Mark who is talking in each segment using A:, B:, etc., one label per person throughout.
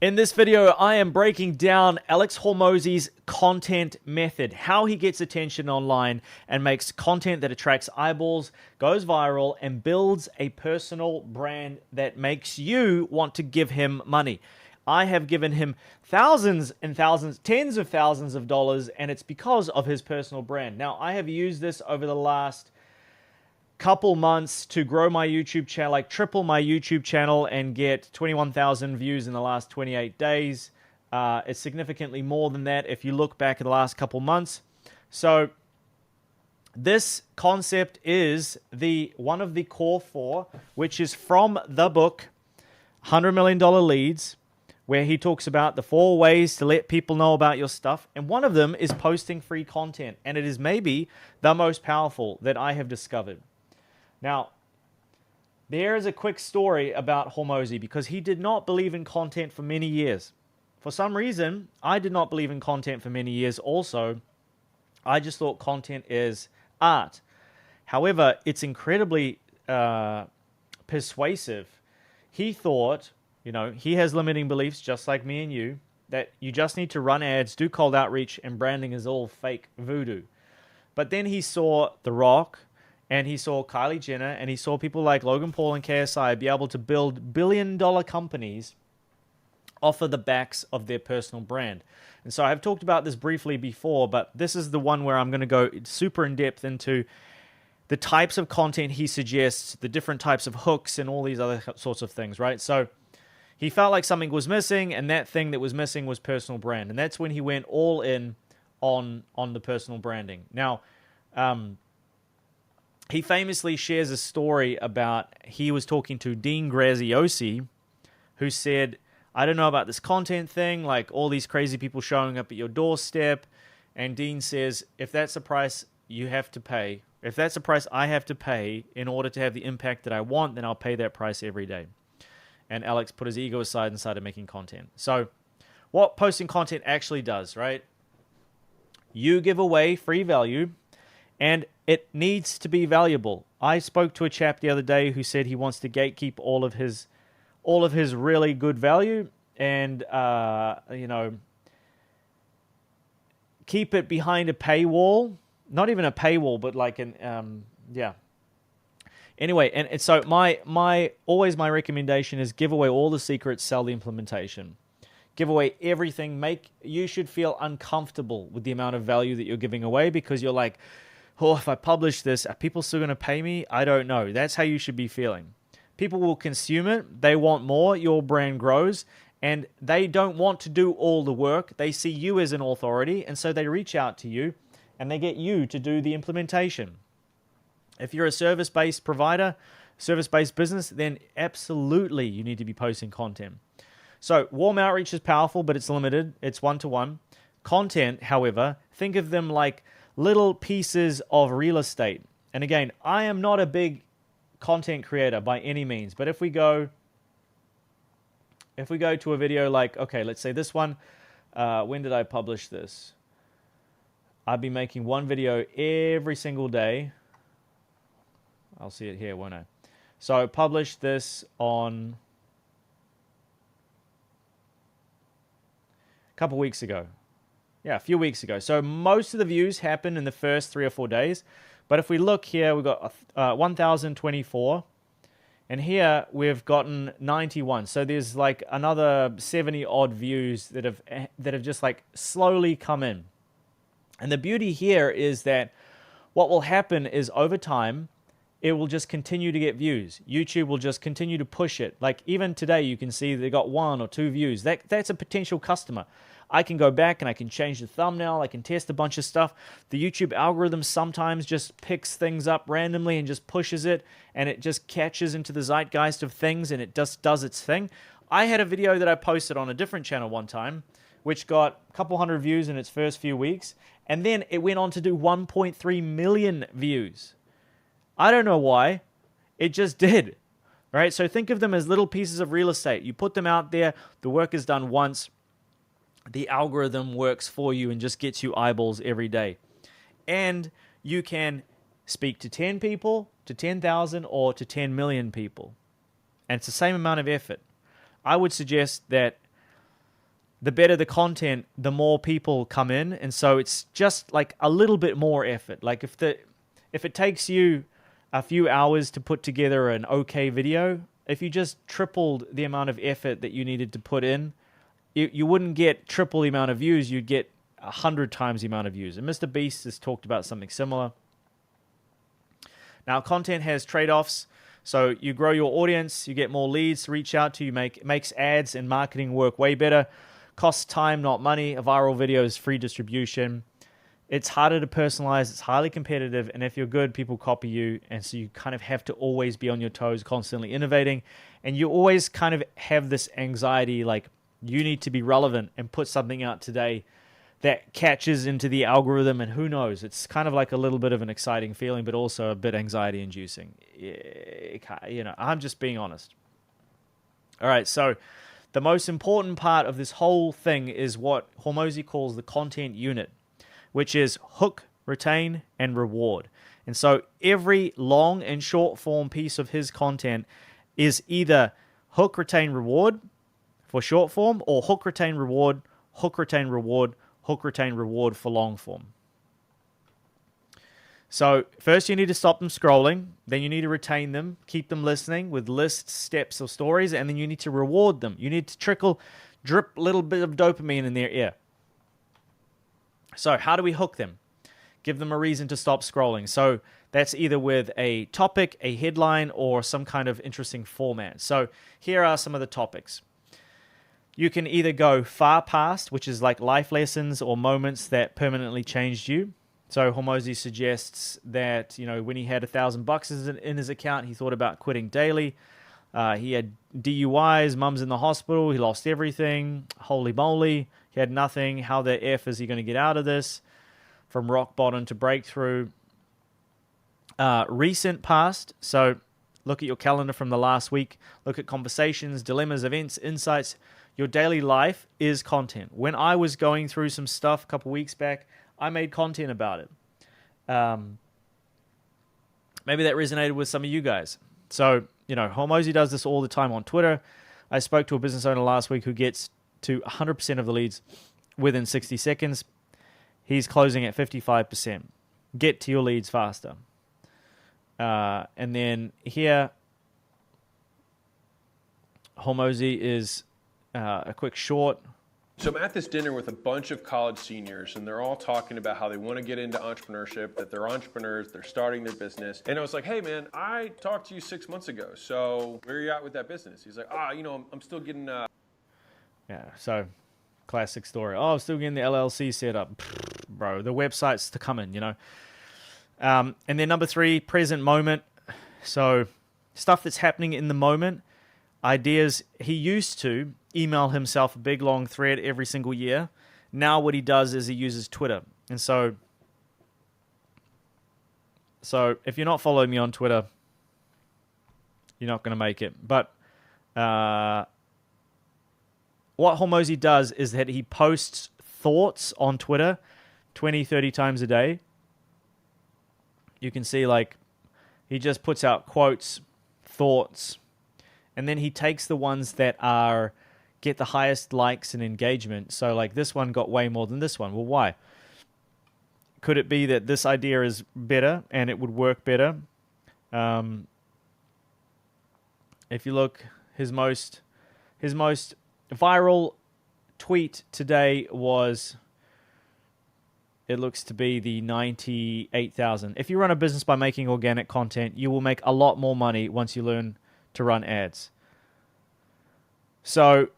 A: In this video, I am breaking down Alex Hormozi's content method, how he gets attention online and makes content that attracts eyeballs, goes viral, and builds a personal brand that makes you want to give him money. I have given him thousands and thousands, tens of thousands of dollars, and it's because of his personal brand. Now, I have used this over the last couple months to grow my YouTube channel, like triple my YouTube channel and get 21,000 views in the last 28 days. It's significantly more than that if you look back at the last couple months. So this concept is one of the core four, which is from the book $100 Million Leads, where he talks about the 4 ways to let people know about your stuff. And one of them is posting free content. And it is maybe the most powerful that I have discovered. Now, there is a quick story about Hormozi because he did not believe in content for many years. For some reason, I did not believe in content for many years also. I just thought content is art. However, it's incredibly persuasive. He thought, he has limiting beliefs just like me and you, that you just need to run ads, do cold outreach, and branding is all fake voodoo. But then he saw The Rock, and he saw Kylie Jenner, and he saw people like Logan Paul and KSI be able to build billion-dollar companies off of the backs of their personal brand. And so I've talked about this briefly before, but this is the one where I'm going to go super in-depth into the types of content he suggests, the different types of hooks, and all these other sorts of things, right? So he felt like something was missing, and that thing that was missing was personal brand. And that's when he went all in on the personal branding. Now, he famously shares a story about he was talking to Dean Graziosi, who said, I don't know about this content thing, like all these crazy people showing up at your doorstep. And Dean says, if that's the price you have to pay, if that's the price I have to pay in order to have the impact that I want, then I'll pay that price every day. And Alex put his ego aside and started making content. So what posting content actually does, right? You give away free value, and it needs to be valuable. I spoke to a chap the other day who said he wants to gatekeep all of his really good value and keep it behind a paywall. Not even a paywall, but like Anyway, and so my recommendation is give away all the secrets, sell the implementation. Give away everything. You should feel uncomfortable with the amount of value that you're giving away because you're like, oh, if I publish this, are people still going to pay me? I don't know. That's how you should be feeling. People will consume it. They want more. Your brand grows. And they don't want to do all the work. They see you as an authority. And so they reach out to you and they get you to do the implementation. If you're a service-based provider, service-based business, then absolutely you need to be posting content. So warm outreach is powerful, but it's limited. It's one-to-one. Content, however, think of them like little pieces of real estate. And again, I am not a big content creator by any means, but if we go to a video like, okay, let's say this one, when did I publish this? I've been making one video every single day. I'll see it here, won't I? So I published this on a couple weeks ago. Yeah, a few weeks ago. So most of the views happen in the first 3 or 4 days. But if we look here, we've got 1,024. And here we've gotten 91. So there's like another 70 odd views that have just like slowly come in. And the beauty here is that what will happen is over time, it will just continue to get views. YouTube will just continue to push it. Like even today, you can see they got 1 or 2 views. That's a potential customer. I can go back and I can change the thumbnail. I can test a bunch of stuff. The YouTube algorithm sometimes just picks things up randomly and just pushes it, and it just catches into the zeitgeist of things, and it just does its thing. I had a video that I posted on a different channel one time, which got a couple hundred views in its first few weeks, and then it went on to do 1.3 million views. I don't know why. It just did. Right? So think of them as little pieces of real estate. You put them out there. The work is done once. The algorithm works for you and just gets you eyeballs every day. And you can speak to 10 people, to 10,000, or to 10 million people. And it's the same amount of effort. I would suggest that the better the content, the more people come in. And so it's just like a little bit more effort. Like if it takes you a few hours to put together an okay video, if you just tripled the amount of effort that you needed to put in, you wouldn't get triple the amount of views, you'd get 100 times the amount of views. And Mr. Beast has talked about something similar. Now, content has trade-offs. So you grow your audience, you get more leads to reach out to, makes ads and marketing work way better. Costs time, not money. A viral video is free distribution. It's harder to personalize. It's highly competitive. And if you're good, people copy you. And so you kind of have to always be on your toes, constantly innovating. And you always kind of have this anxiety, like you need to be relevant and put something out today that catches into the algorithm. And who knows? It's kind of like a little bit of an exciting feeling, but also a bit anxiety inducing. You know, I'm just being honest. All right. So the most important part of this whole thing is what Hormozi calls the content unit, which is hook, retain, and reward. And so every long and short form piece of his content is either hook, retain, reward for short form, or hook, retain, reward, hook, retain, reward, hook, retain, reward for long form. So first you need to stop them scrolling, then you need to retain them, keep them listening with lists, steps, or stories, and then you need to reward them. You need to drip a little bit of dopamine in their ear. So how do we hook them? Give them a reason to stop scrolling. So that's either with a topic, a headline, or some kind of interesting format. So here are some of the topics. You can either go far past, which is like life lessons or moments that permanently changed you. So Hormozi suggests that, you know, when he had $1,000 in his account, he thought about quitting daily. He had DUIs, mum's in the hospital, he lost everything. Holy moly, he had nothing. How the F is he going to get out of this? From rock bottom to breakthrough. Recent past, so look at your calendar from the last week. Look at conversations, dilemmas, events, insights. Your daily life is content. When I was going through some stuff a couple weeks back, I made content about it. Maybe that resonated with some of you guys. So, you know, Hormozi does this all the time on Twitter. I spoke to a business owner last week who gets to 100% of the leads within 60 seconds. He's closing at 55%. Get to your leads faster. And then here, Hormozi is a quick short.
B: So I'm at this dinner with a bunch of college seniors, and they're all talking about how they want to get into entrepreneurship, that they're entrepreneurs, they're starting their business. And I was like, hey man, I talked to you 6 months ago, so where are you at with that business? He's like, you know, I'm still getting...
A: Yeah, so classic story. Oh, I'm still getting the LLC set up. Bro, the website's to come in, you know. And then number 3, present moment. So stuff that's happening in the moment. Ideas. He used to email himself a big long thread every single year. Now what he does is he uses Twitter. And so if you're not following me on Twitter, you're not going to make it. But what Hormozi does is that he posts thoughts on Twitter 20, 30 times a day. You can see like he just puts out quotes, thoughts, and then he takes the ones that get the highest likes and engagement. So like this one got way more than this one. Well, why? Could it be that this idea is better and it would work better? If you look, his most viral tweet today was, it looks to be the 98,000. If you run a business by making organic content, you will make a lot more money once you learn to run ads. So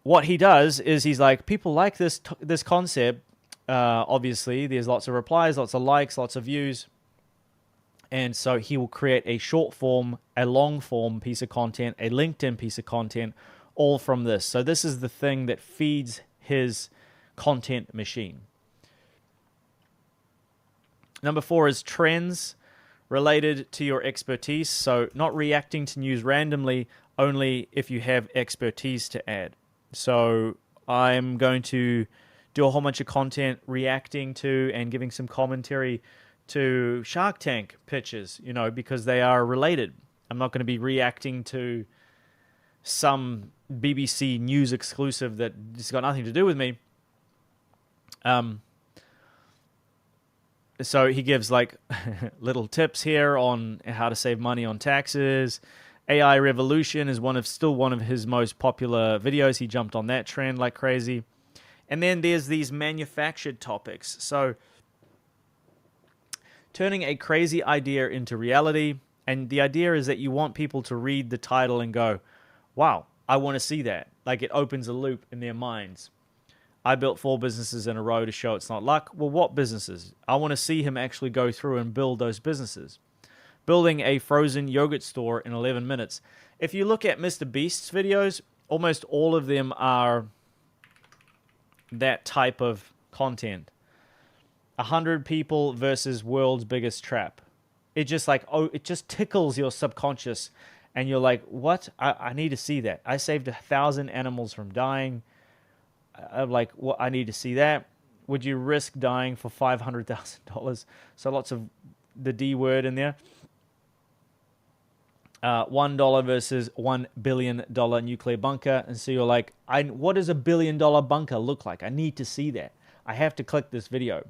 A: what he does is he's like, people like this concept. Obviously, there's lots of replies, lots of likes, lots of views. And so he will create a short form, a long form piece of content, a LinkedIn piece of content, all from this. So this is the thing that feeds his content machine. Number 4 is trends related to your expertise. So not reacting to news randomly, only if you have expertise to add. So I'm going to do a whole bunch of content reacting to and giving some commentary to Shark Tank pitches, you know, because they are related. I'm not going to be reacting to some BBC News exclusive that just got nothing to do with me. So he gives like little tips here on how to save money on taxes. AI Revolution is still one of his most popular videos. He jumped on that trend like crazy. And then there's these manufactured topics. So turning a crazy idea into reality. And the idea is that you want people to read the title and go, wow, I want to see that. Like it opens a loop in their minds. I built 4 businesses in a row to show it's not luck. Well, what businesses? I want to see him actually go through and build those businesses. Building a frozen yogurt store in 11 minutes. If you look at Mr. Beast's videos, almost all of them are that type of content. 100 people versus world's biggest trap. It just it just tickles your subconscious. And you're like, what? I need to see that. I saved 1,000 animals from dying. I'm like, well, I need to see that. Would you risk dying for $500,000? So lots of the D word in there. $1 versus $1 billion nuclear bunker. And so you're like, what does $1 billion bunker look like? I need to see that. I have to click this video.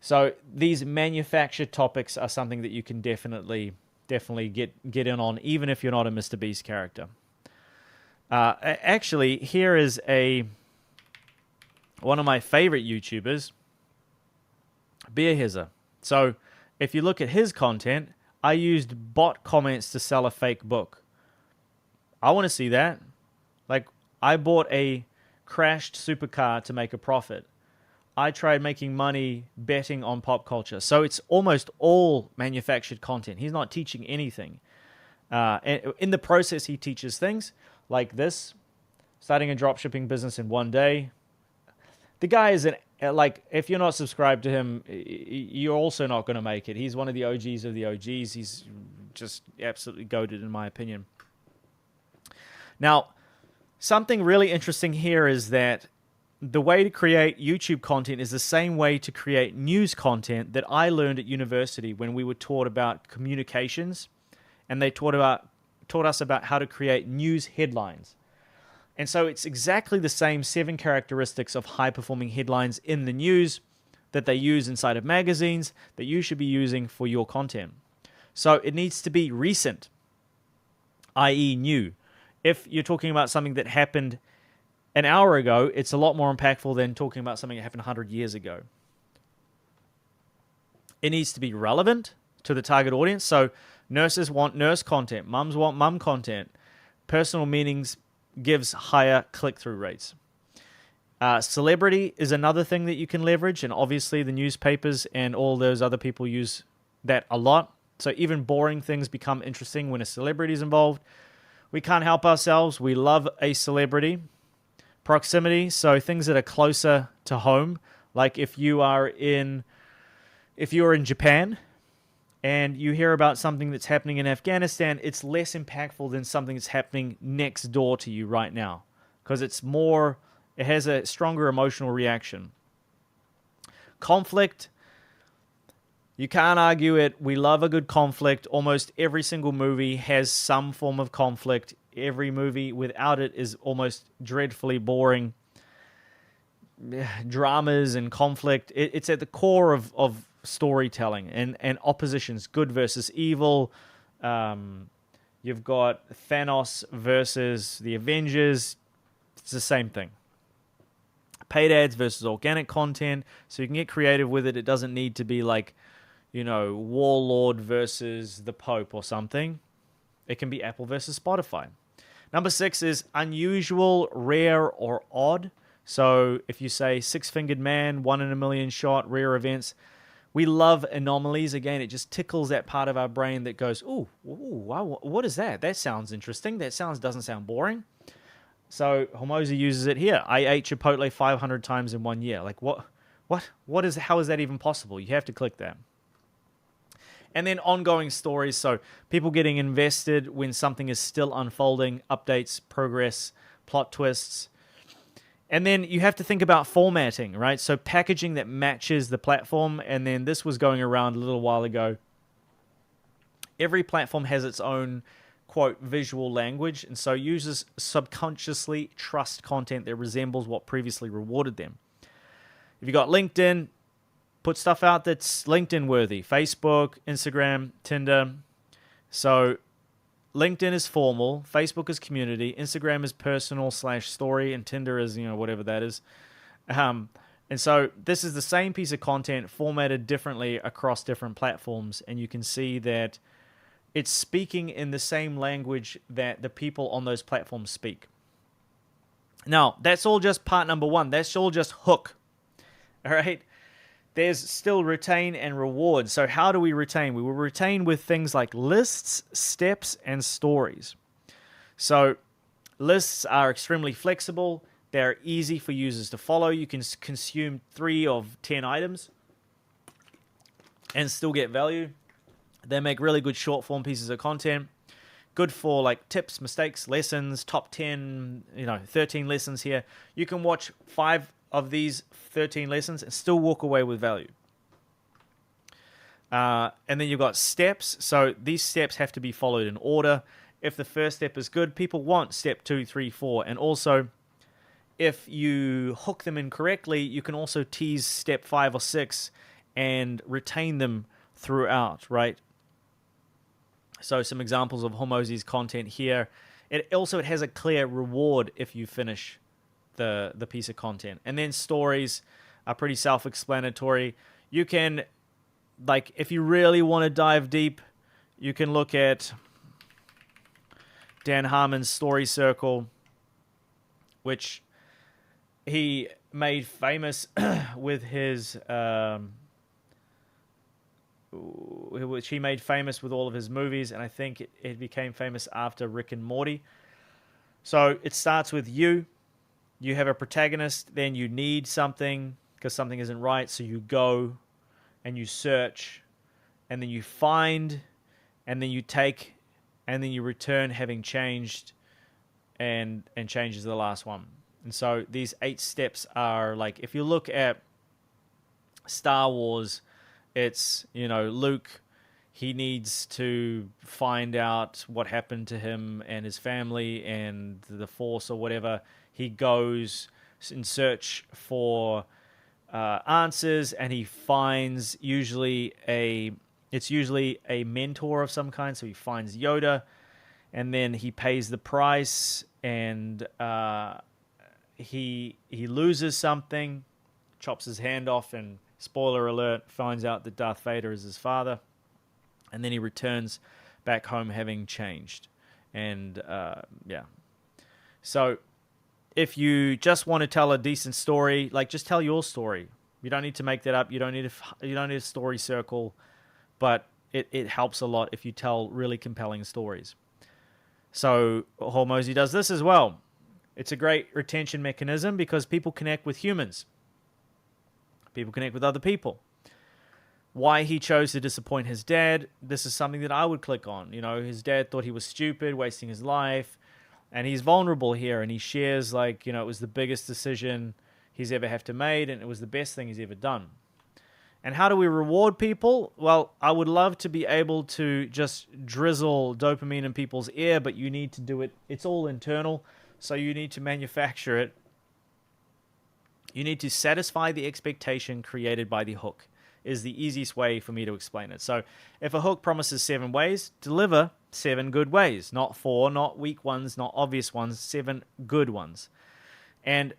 A: So these manufactured topics are something that you can definitely get in on, even if you're not a Mr. Beast character. Actually, here is one of my favorite YouTubers, Beer Hizzer. So if you look at his content, I used bot comments to sell a fake book. I want to see that. Like, I bought a crashed supercar to make a profit. I tried making money betting on pop culture. So it's almost all manufactured content. He's not teaching anything. And in the process, he teaches things like this: starting a dropshipping business in 1 day. The guy is if you're not subscribed to him, you're also not going to make it. He's one of the OGs of the OGs. He's just absolutely goated, in my opinion. Now, something really interesting here is that the way to create YouTube content is the same way to create news content that I learned at university when we were taught about communications, and they taught us about how to create news headlines. And so it's exactly the same 7 characteristics of high-performing headlines in the news that they use inside of magazines that you should be using for your content. So it needs to be recent, i.e. new. If you're talking about something that happened an hour ago, it's a lot more impactful than talking about something that happened 100 years ago. It needs to be relevant to the target audience. So nurses want nurse content. Mums want mum content. Personal meanings gives higher click-through rates. Celebrity is another thing that you can leverage, and obviously the newspapers and all those other people use that a lot. So even boring things become interesting when a celebrity is involved. We can't help ourselves. We love a celebrity. Proximity, so things that are closer to home. Like if you are in Japan and you hear about something that's happening in Afghanistan, it's less impactful than something that's happening next door to you right now, because it has a stronger emotional reaction. Conflict, you can't argue it. We love a good conflict. Almost every single movie has some form of conflict. Every movie without it is almost dreadfully boring. Dramas and conflict, it's at the core of storytelling and oppositions, good versus evil. You've got Thanos versus the Avengers. It's the same thing. Paid ads versus organic content, so you can get creative with it. It doesn't need to be like, Warlord versus the Pope or something. It can be Apple versus Spotify. Number 6 is unusual, rare, or odd. So if you say 6-fingered man, 1 in a million shot, rare events, we love anomalies. Again, it just tickles that part of our brain that goes, ooh, wow, what is that? That sounds interesting. Doesn't sound boring. So Hormozi uses it here. I ate Chipotle 500 times in 1 year. Like how is that even possible? You have to click that. And then ongoing stories, so people getting invested when something is still unfolding, updates, progress, plot twists. And then you have to think about formatting, right? So packaging that matches the platform. And then this was going around a little while ago. Every platform has its own quote, visual language, and so users subconsciously trust content that resembles what previously rewarded them. If you got LinkedIn, put stuff out that's LinkedIn worthy. Facebook, Instagram, Tinder. So LinkedIn is formal, Facebook is community, Instagram is personal/story, and Tinder is, whatever that is. And so this is the same piece of content formatted differently across different platforms, and you can see that it's speaking in the same language that the people on those platforms speak. Now, that's all just part number one. That's all just hook. All right? There's still retain and reward. So how do we retain? We will retain with things like lists, steps, and stories. So lists are extremely flexible. They're easy for users to follow. You can consume 3 of 10 items and still get value. They make really good short form pieces of content. Good for like tips, mistakes, lessons, top 10, 13 lessons here. You can watch 5 of these 13 lessons and still walk away with value. And then you've got steps. So these steps have to be followed in order. If the first step is good, people want step 2, 3, 4. And also, if you hook them incorrectly, you can also tease step 5 or 6 and retain them throughout, right? So some examples of Hormozi's content here. It has a clear reward if you finish the piece of content. And then stories are pretty self-explanatory. You can, like, if you really want to dive deep, you can look at Dan Harmon's Story Circle, which he made famous with his which he made famous with all of his movies, and I think it became famous after Rick and Morty. So it starts with you have a protagonist, then you need something because something isn't right, so you go and you search, and then you find, and then you take, and then you return having changed, and change is the last one. And so these 8 steps are like, if you look at Star Wars, it's, Luke, he needs to find out what happened to him and his family and the Force or whatever. He goes in search for answers, and he finds usually a mentor of some kind. So he finds Yoda, and then he pays the price, and he loses something, chops his hand off, and spoiler alert, finds out that Darth Vader is his father, and then he returns back home having changed. And so if you just want to tell a decent story, like, just tell your story. You don't need to make that up. You don't need a story circle, but it helps a lot if you tell really compelling stories. So Hormozi does this as well. It's a great retention mechanism because people connect with humans. People connect with other people. Why he chose to disappoint his dad, this is something that I would click on. His dad thought he was stupid, wasting his life, and he's vulnerable here, and he shares, like, it was the biggest decision he's ever have to made, and it was the best thing he's ever done. And how do we reward people? Well, I would love to be able to just drizzle dopamine in people's ear, but you need to do it. It's all internal, so you need to manufacture it. You need to satisfy the expectation created by the hook, is the easiest way for me to explain it. So if a hook promises 7 ways, deliver 7 good ways. Not 4, not weak ones, not obvious ones, 7 good ones. And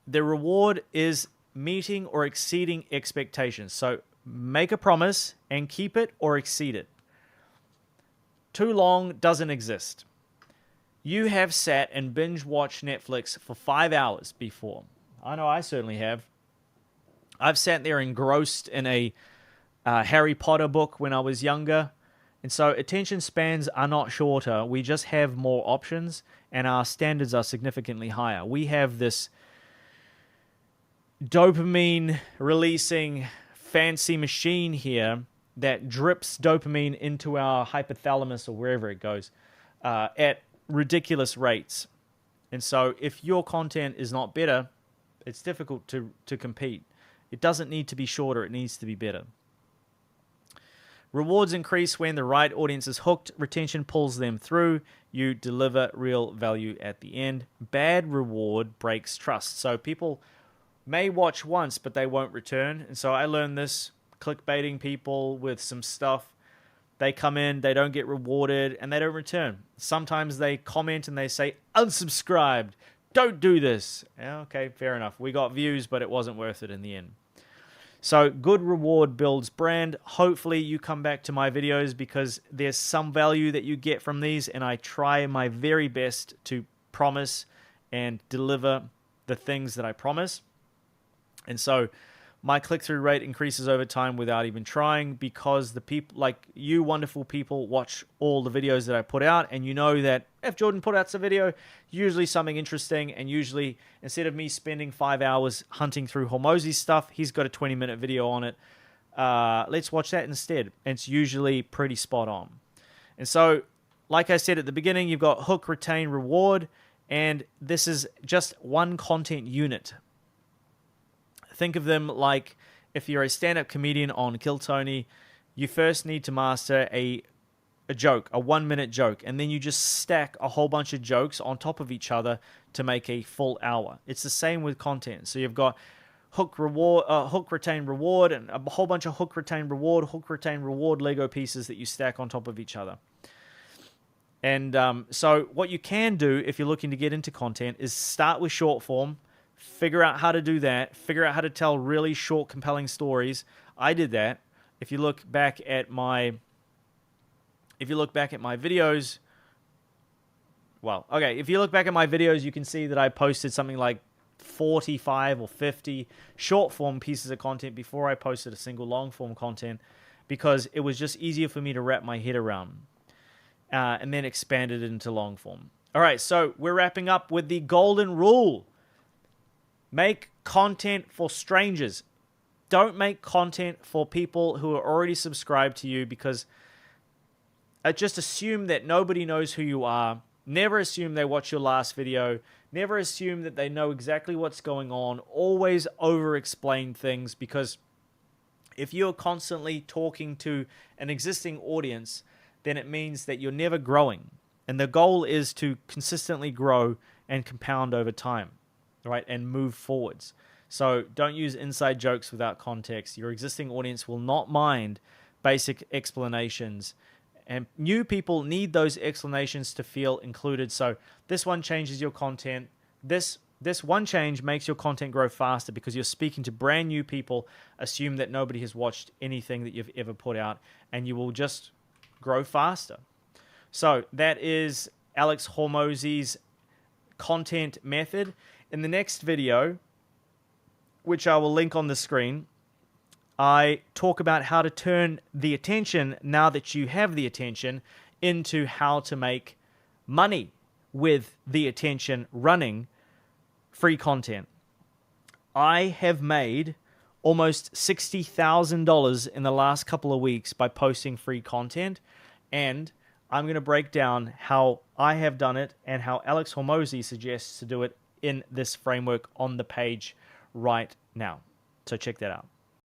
A: the reward is meeting or exceeding expectations. So make a promise and keep it or exceed it. Too long doesn't exist. You have sat and binge watched Netflix for 5 hours before. I know I certainly have. I've sat there engrossed in a Harry Potter book when I was younger. And so attention spans are not shorter. We just have more options, and our standards are significantly higher. We have this dopamine releasing fancy machine here that drips dopamine into our hypothalamus or wherever it goes at ridiculous rates. And so if your content is not better, it's difficult to compete. It doesn't need to be shorter. It needs to be better. Rewards increase when the right audience is hooked. Retention pulls them through. You deliver real value at the end. Bad reward breaks trust. So people may watch once, but they won't return. And so I learned this clickbaiting people with some stuff. They come in, they don't get rewarded, and they don't return. Sometimes they comment and they say, unsubscribed. Don't do this. Yeah, okay, fair enough. We got views, but it wasn't worth it in the end. So good reward builds brand. Hopefully you come back to my videos because there's some value that you get from these, and I try my very best to promise and deliver the things that I promise. And so my click-through rate increases over time without even trying, because the people, like you wonderful people, watch all the videos that I put out, and you know that if Jordan put out some video, usually something interesting, and usually instead of me spending 5 hours hunting through Hormozi stuff, he's got a 20-minute video on it. Let's watch that instead. And it's usually pretty spot on. And so, like I said at the beginning, you've got hook, retain, reward, and this is just one content unit. Think of them like if you're a stand-up comedian on Kill Tony, you first need to master a joke, a 1-minute joke, and then you just stack a whole bunch of jokes on top of each other to make a full hour. It's the same with content. So you've got hook, reward, hook, retain, reward, and a whole bunch of hook, retain, reward Lego pieces that you stack on top of each other. And so what you can do if you're looking to get into content is start with short form. Figure out how to do that. Figure out how to tell really short, compelling stories. I did that. If you look back at my videos, well, okay, if you look back at my videos, you can see that I posted something like 45 or 50 short form pieces of content before I posted a single long form content, because it was just easier for me to wrap my head around, and then expanded it into long form. All right, so we're wrapping up with the golden rule. Make content for strangers. Don't make content for people who are already subscribed to you, because just assume that nobody knows who you are. Never assume they watch your last video. Never assume that they know exactly what's going on. Always over-explain things, because if you're constantly talking to an existing audience, then it means that you're never growing. And the goal is to consistently grow and compound over time. Right, and move forwards. So don't use inside jokes without context. Your existing audience will not mind basic explanations, and new people need those explanations to feel included. So this one changes your content. This one change makes your content grow faster, because you're speaking to brand new people. Assume that nobody has watched anything that you've ever put out, and you will just grow faster. So that is Alex Hormozi's content method. In the next video, which I will link on the screen, I talk about how to turn the attention, now that you have the attention, into how to make money with the attention running free content. I have made almost $60,000 in the last couple of weeks by posting free content, and I'm going to break down how I have done it and how Alex Hormozi suggests to do it in this framework on the page right now. So check that out.